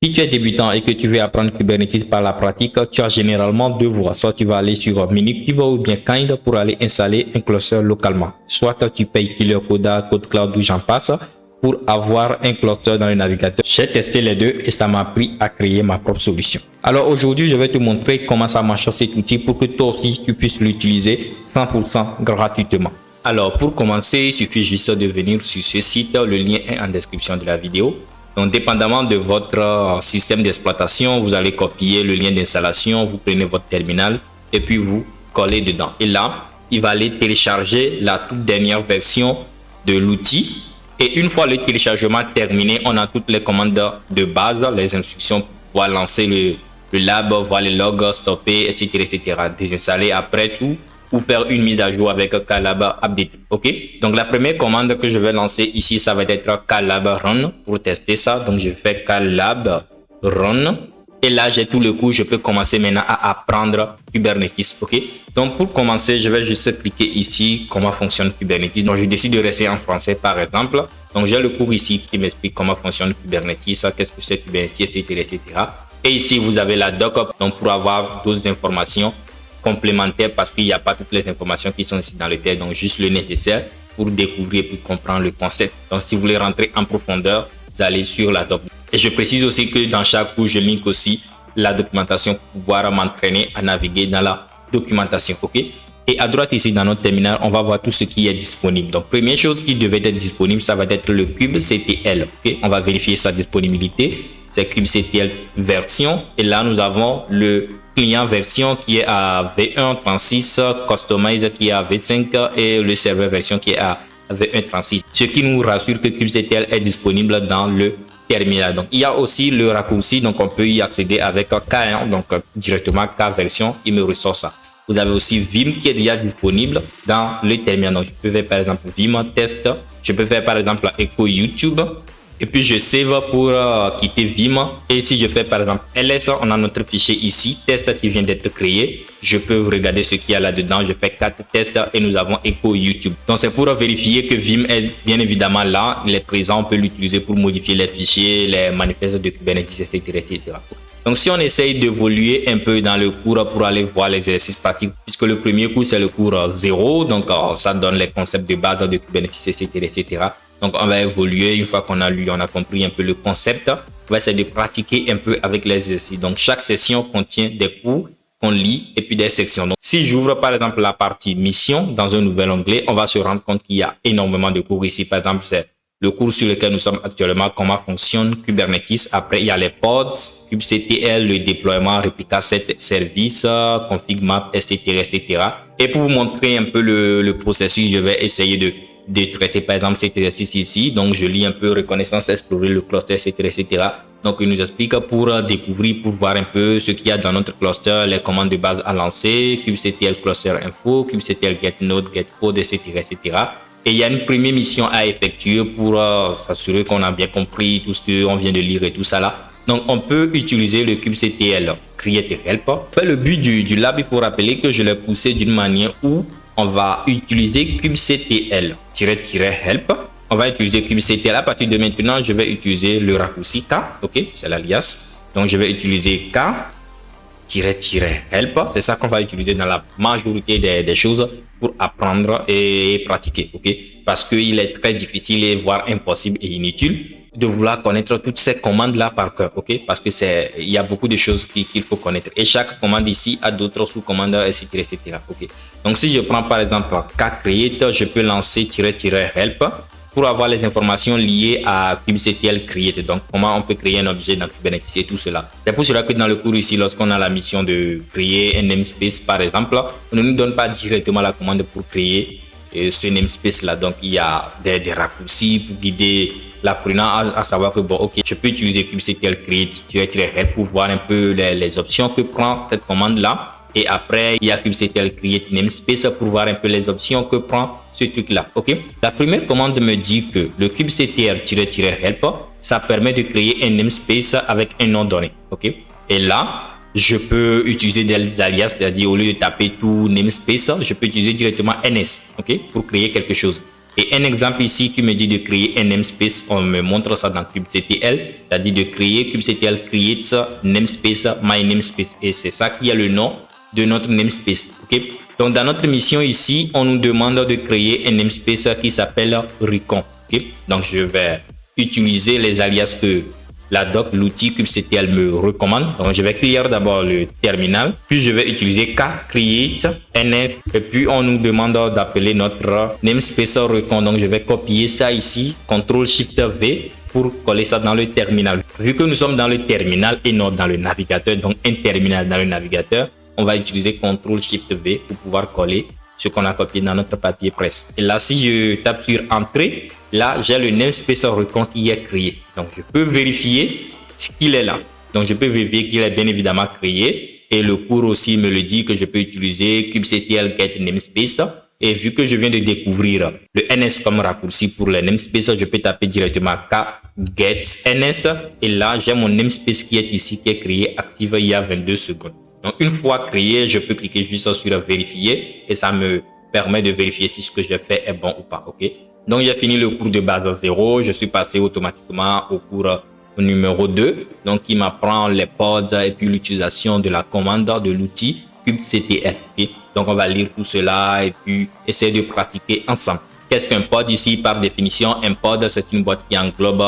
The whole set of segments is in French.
Si tu es débutant et que tu veux apprendre Kubernetes par la pratique, tu as généralement deux voies. Soit tu vas aller sur Minikube ou bien Kind pour aller installer un cluster localement. Soit tu payes Killer Coda, CodeCloud ou j'en passe pour avoir un cluster dans le navigateur. J'ai testé les deux et ça m'a appris à créer ma propre solution. Alors aujourd'hui, je vais te montrer comment ça marche cet outil pour que toi aussi tu puisses l'utiliser 100% gratuitement. Alors pour commencer, il suffit juste de venir sur ce site. Le lien est en description de la vidéo. Donc, dépendamment de votre système d'exploitation, vous allez copier le lien d'installation, vous prenez votre terminal et puis vous collez dedans. Et là, il va aller télécharger la toute dernière version de l'outil. Et une fois le téléchargement terminé, on a toutes les commandes de base, les instructions pour pouvoir lancer le lab, voir les logs, stopper, etc., etc. Désinstaller après tout ou faire une mise à jour avec Kalab Update. Ok, donc la première commande que je vais lancer ici, ça va être Kalab Run pour tester ça. Donc je fais Kalab Run et là j'ai tout le coup. Je peux commencer maintenant à apprendre Kubernetes. Ok, donc pour commencer, je vais juste cliquer ici comment fonctionne Kubernetes. Donc je décide de rester en français par exemple. Donc j'ai le cours ici qui m'explique comment fonctionne Kubernetes, qu'est-ce que c'est Kubernetes, etc., etc. Et ici vous avez la doc donc pour avoir d'autres informations complémentaires parce qu'il n'y a pas toutes les informations qui sont ici dans le texte, donc juste le nécessaire pour découvrir et pour comprendre le concept. Donc si vous voulez rentrer en profondeur, vous allez sur la doc. Et je précise aussi que dans chaque cours, je link aussi la documentation pour pouvoir m'entraîner à naviguer dans la documentation. Ok. Et à droite ici dans notre terminal, on va voir tout ce qui est disponible. Donc première chose qui devait être disponible, ça va être le kubectl. Ok. On va vérifier sa disponibilité. C'est kubectl version. Et là, nous avons le client version qui est à V1.36, Customize qui est à V5 et le serveur version qui est à V1.36. Ce qui nous rassure que kubectl est disponible dans le terminal. Donc il y a aussi le raccourci, donc on peut y accéder avec K1, donc directement K version, il me ressort ça. Vous avez aussi Vim qui est déjà disponible dans le terminal. Donc je peux faire par exemple Vim test, je peux faire par exemple Echo YouTube. Et puis je save pour quitter Vim. Et si je fais par exemple ls, on a notre fichier ici, test qui vient d'être créé. Je peux regarder ce qu'il y a là-dedans. Je fais 4 tests et nous avons Echo YouTube. Donc c'est pour vérifier que Vim est bien évidemment là. Il est présent, on peut l'utiliser pour modifier les fichiers, les manifestes de Kubernetes, etc., etc. Donc si on essaye d'évoluer un peu dans le cours pour aller voir les exercices pratiques, puisque le premier cours c'est le cours 0, donc ça donne les concepts de base de Kubernetes, etc., etc. Donc, on va évoluer une fois qu'on a lu, on a compris un peu le concept. On va essayer de pratiquer un peu avec les exercices. Donc, chaque session contient des cours qu'on lit et puis des sections. Donc, si j'ouvre par exemple la partie mission dans un nouvel onglet, on va se rendre compte qu'il y a énormément de cours ici. Par exemple, c'est le cours sur lequel nous sommes actuellement, comment fonctionne Kubernetes. Après, il y a les pods, kubectl, le déploiement, réplica set service, config map, etc., etc. Et pour vous montrer un peu le processus, je vais essayer de traiter par exemple cet exercice ici. Donc je lis un peu reconnaissance, explorer le cluster, etc., etc. Donc il nous explique pour découvrir, pour voir un peu ce qu'il y a dans notre cluster, les commandes de base à lancer, kubectl cluster info, kubectl get node, get code, etc., etc. Et il y a une première mission à effectuer pour s'assurer qu'on a bien compris tout ce qu'on vient de lire et tout ça là. Donc on peut utiliser le kubectl create help. Le but du lab, il faut rappeler que je l'ai poussé d'une manière où on va utiliser kubectl-help. On va utiliser kubectl. À partir de maintenant, je vais utiliser le raccourci K. Ok, c'est l'alias. Donc, je vais utiliser K-help. C'est ça qu'on va utiliser dans la majorité des choses pour apprendre et pratiquer. Ok, parce qu'il est très difficile, voire impossible et inutile de vouloir connaître toutes ces commandes là par cœur. Ok, parce que il y a beaucoup de choses qu'il faut connaître et chaque commande ici a d'autres sous-commandes, etc., etc. Ok, donc si je prends par exemple create, je peux lancer --help pour avoir les informations liées à kubectl create. Donc comment on peut créer un objet dans Kubernetes et tout cela. C'est pour cela que dans le cours ici, lorsqu'on a la mission de créer un namespace par exemple, on ne nous donne pas directement la commande pour créer ce namespace là. Donc il y a des raccourcis pour guider l'apprenant à savoir que bon, ok, je peux utiliser kubectl create pour voir un peu les options que prend cette commande là. Et après, il y a kubectl create namespace pour voir un peu les options que prend ce truc là. Ok, la première commande me dit que le kubectl-help, ça permet de créer un namespace avec un nom donné. Ok, et là je peux utiliser des alias, c'est-à-dire au lieu de taper tout namespace, je peux utiliser directement ns, ok, pour créer quelque chose. Et un exemple ici qui me dit de créer un namespace, on me montre ça dans kubectl, c'est-à-dire de créer kubectl creates namespace my namespace, et c'est ça qui est le nom de notre namespace. Ok, donc dans notre mission ici, on nous demande de créer un namespace qui s'appelle recon. Ok, donc je vais utiliser les alias que la doc, l'outil kubectl me recommande. Donc je vais clear d'abord le terminal, puis je vais utiliser create nf, et puis on nous demande d'appeler notre namespace recon. Donc je vais copier ça ici, CTRL SHIFT V pour coller ça dans le terminal. Vu que nous sommes dans le terminal et non dans le navigateur, donc un terminal dans le navigateur, on va utiliser CTRL SHIFT V pour pouvoir coller ce qu'on a copié dans notre papier presse. Et là, si je tape sur Entrée, là, j'ai le namespace recon qui est créé. Donc, je peux vérifier qu'il est là. Donc, je peux vérifier qu'il est bien évidemment créé. Et le cours aussi me le dit que je peux utiliser kubectl get namespace. Et vu que je viens de découvrir le ns comme raccourci pour le namespace, je peux taper directement get ns. Et là, j'ai mon namespace qui est ici, qui est créé, active il y a 22 secondes. Donc, une fois créé, je peux cliquer juste sur vérifier et ça me permet de vérifier si ce que je fais est bon ou pas. Ok. Donc, j'ai fini le cours de base 0. Je suis passé automatiquement au cours numéro 2. Donc, qui m'apprend les pods et puis l'utilisation de la commande de l'outil kubectl. Okay. Donc, on va lire tout cela et puis essayer de pratiquer ensemble. Qu'est-ce qu'un pod ici? Par définition, un pod, c'est une boîte qui englobe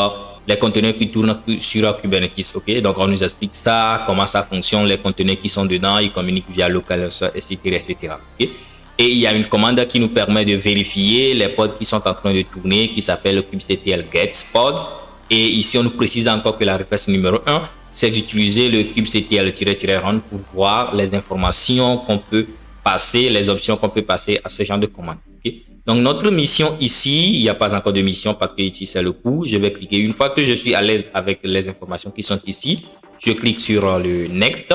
les conteneurs qui tournent sur Kubernetes. Ok, donc on nous explique ça, comment ça fonctionne, les conteneurs qui sont dedans, ils communiquent via localhost, etc., etc. Okay? Et il y a une commande qui nous permet de vérifier les pods qui sont en train de tourner, qui s'appelle kubectl get pod. Et ici, on nous précise encore que la référence numéro 1, c'est d'utiliser le kubectl-run pour voir les informations qu'on peut passer, les options qu'on peut passer à ce genre de commande. Okay? Donc, notre mission ici, il n'y a pas encore de mission parce que ici, c'est le cours. Je vais cliquer. Une fois que je suis à l'aise avec les informations qui sont ici, je clique sur le Next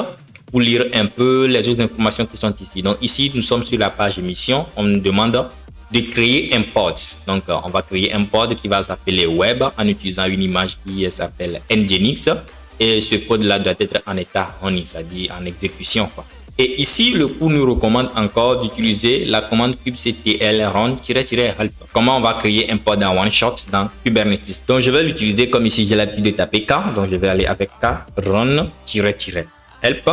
pour lire un peu les autres informations qui sont ici. Donc, ici, nous sommes sur la page mission. On nous demande de créer un pod. Donc, on va créer un pod qui va s'appeler Web en utilisant une image qui s'appelle Nginx. Et ce pod-là doit être en état running, c'est-à-dire en exécution, quoi. Et ici, le cours nous recommande encore d'utiliser la commande kubectl run-help. Comment on va créer un pod en one shot dans Kubernetes. Donc, je vais l'utiliser comme ici, j'ai l'habitude de taper K. Donc, je vais aller avec K run-help.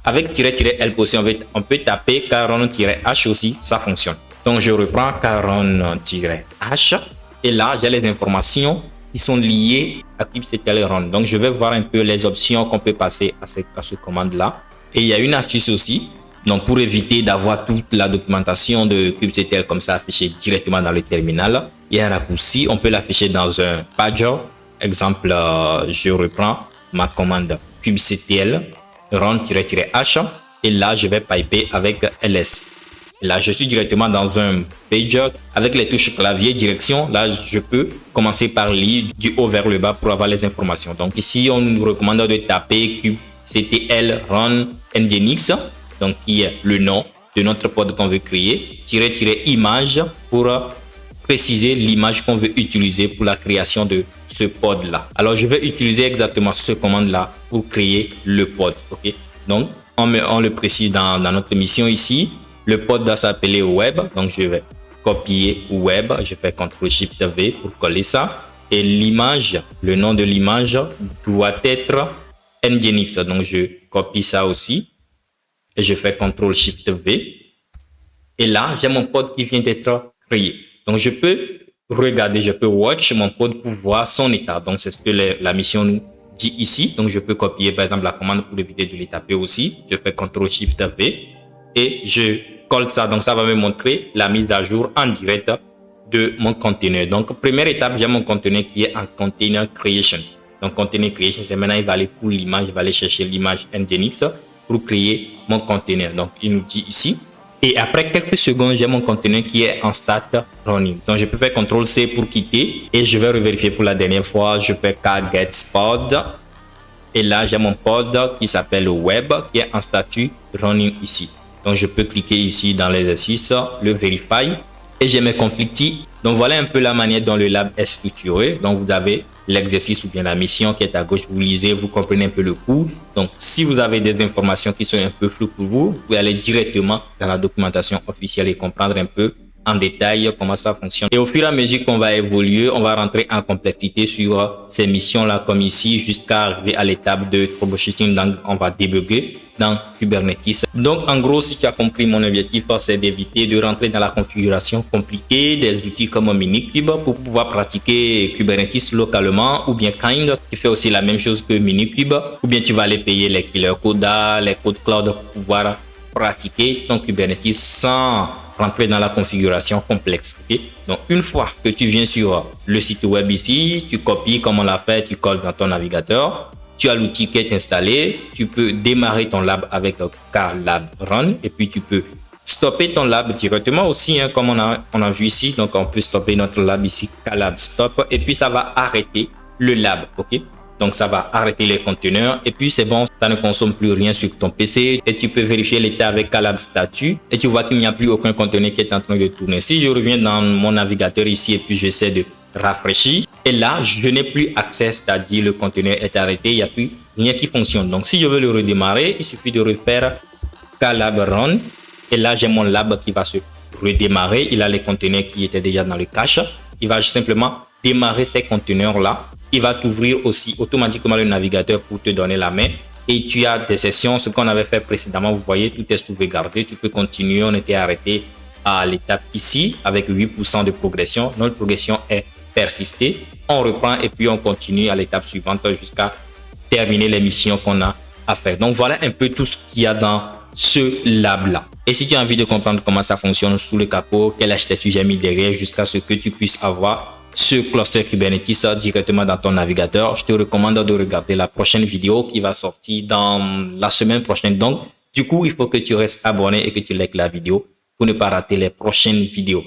Avec -help aussi, on peut taper K run-h aussi, ça fonctionne. Donc, je reprends K run-h. Et là, j'ai les informations qui sont liées à kubectl run. Donc, je vais voir un peu les options qu'on peut passer à ce commande-là. Et il y a une astuce aussi, donc pour éviter d'avoir toute la documentation de kubectl comme ça affichée directement dans le terminal, il y a un raccourci, on peut l'afficher dans un pager. Exemple, je reprends ma commande kubectl run-h et là je vais piper avec ls. Et là je suis directement dans un pager avec les touches clavier direction. Là je peux commencer par lire du haut vers le bas pour avoir les informations. Donc ici on nous recommande de taper kubectl run nginx, donc qui est le nom de notre pod qu'on veut créer, -image pour préciser l'image qu'on veut utiliser pour la création de ce pod là. Alors je vais utiliser exactement ce commande là pour créer le pod. Ok, donc on le précise dans notre mission ici. Le pod doit s'appeler web, donc je vais copier web, je fais CTRL SHIFT V pour coller ça, et l'image, le nom de l'image doit être Nginx. Donc je copie ça aussi et je fais CTRL SHIFT V et là j'ai mon pod qui vient d'être créé. Donc je peux regarder, je peux watch mon pod pour voir son état. Donc c'est ce que la mission nous dit ici. Donc je peux copier par exemple la commande pour éviter de les taper aussi. Je fais CTRL SHIFT V et je colle ça. Donc ça va me montrer la mise à jour en direct de mon conteneur. Donc première étape, j'ai mon conteneur qui est en container creation. Donc, container creation, c'est maintenant, il va aller pour l'image, il va aller chercher l'image Nginx pour créer mon conteneur. Donc, il nous dit ici. Et après quelques secondes, j'ai mon conteneur qui est en start running. Donc, je peux faire CTRL C pour quitter et je vais revérifier pour la dernière fois. Je fais get pod et là, j'ai mon pod qui s'appelle web qui est en statut running ici. Donc, je peux cliquer ici dans l'exercice, le verify et j'ai mes conflicts. Donc, voilà un peu la manière dont le lab est structuré. Donc, vous avez l'exercice ou bien la mission qui est à gauche, vous lisez, vous comprenez un peu le cours. Donc, si vous avez des informations qui sont un peu floues pour vous, vous pouvez aller directement dans la documentation officielle et comprendre un peu en détail comment ça fonctionne. Et au fur et à mesure qu'on va évoluer, on va rentrer en complexité sur ces missions-là, comme ici, jusqu'à arriver à l'étape de troubleshooting. Donc, on va débugger dans Kubernetes. Donc, en gros, si tu as compris, mon objectif, c'est d'éviter de rentrer dans la configuration compliquée des outils comme Minikube pour pouvoir pratiquer Kubernetes localement, ou bien Kind, qui fait aussi la même chose que Minikube, ou bien tu vas aller payer les killer coda, les codes cloud pour pouvoir pratiquer ton Kubernetes sans rentrer dans la configuration complexe. Okay? Donc, une fois que tu viens sur le site web ici, tu copies comme on l'a fait, tu colles dans ton navigateur. Tu as l'outil qui est installé. Tu peux démarrer ton lab avec Klab Run et puis tu peux stopper ton lab directement aussi, hein, comme on a vu ici. Donc, on peut stopper notre lab ici, Klab Stop, et puis ça va arrêter le lab. OK? Donc, ça va arrêter les conteneurs et puis c'est bon, ça ne consomme plus rien sur ton PC et tu peux vérifier l'état avec Klab Statut et tu vois qu'il n'y a plus aucun conteneur qui est en train de tourner. Si je reviens dans mon navigateur ici et puis j'essaie de rafraîchir et là, je n'ai plus accès, c'est-à-dire le conteneur est arrêté, il n'y a plus rien qui fonctionne. Donc, si je veux le redémarrer, il suffit de refaire Klab Run et là, j'ai mon lab qui va se redémarrer. Il a les conteneurs qui étaient déjà dans le cache. Il va simplement démarrer ces conteneurs-là. Il va t'ouvrir aussi automatiquement le navigateur pour te donner la main. Et tu as des sessions, ce qu'on avait fait précédemment. Vous voyez, tout est sauvegardé. Tu peux continuer. On était arrêté à l'étape ici avec 8% de progression. Notre progression est persistée. On reprend et puis on continue à l'étape suivante jusqu'à terminer les missions qu'on a à faire. Donc, voilà un peu tout ce qu'il y a dans ce lab-là. Et si tu as envie de comprendre comment ça fonctionne sous le capot, quelle architecture j'ai mis derrière jusqu'à ce que tu puisses avoir ce cluster Kubernetes directement dans ton navigateur, je te recommande de regarder la prochaine vidéo qui va sortir dans la semaine prochaine. Donc, du coup, il faut que tu restes abonné et que tu likes la vidéo pour ne pas rater les prochaines vidéos.